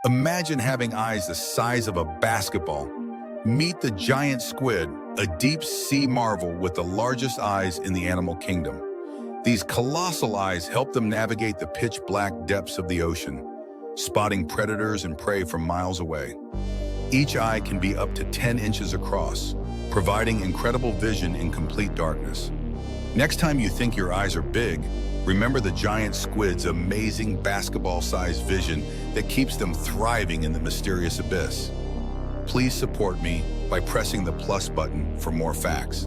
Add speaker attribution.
Speaker 1: Imagine having eyes the size of a basketball. Meet the giant squid, a deep-sea marvel with the largest eyes in the animal kingdom. These colossal eyes help them navigate the pitch-black depths of the ocean, spotting predators and prey from miles away. Each eye can be up to 10 inches across, providing incredible vision in complete darkness. Next time you think your eyes are big, remember the giant squid's amazing basketball-sized vision that keeps them thriving in the mysterious abyss. Please support me by pressing the plus button for more facts.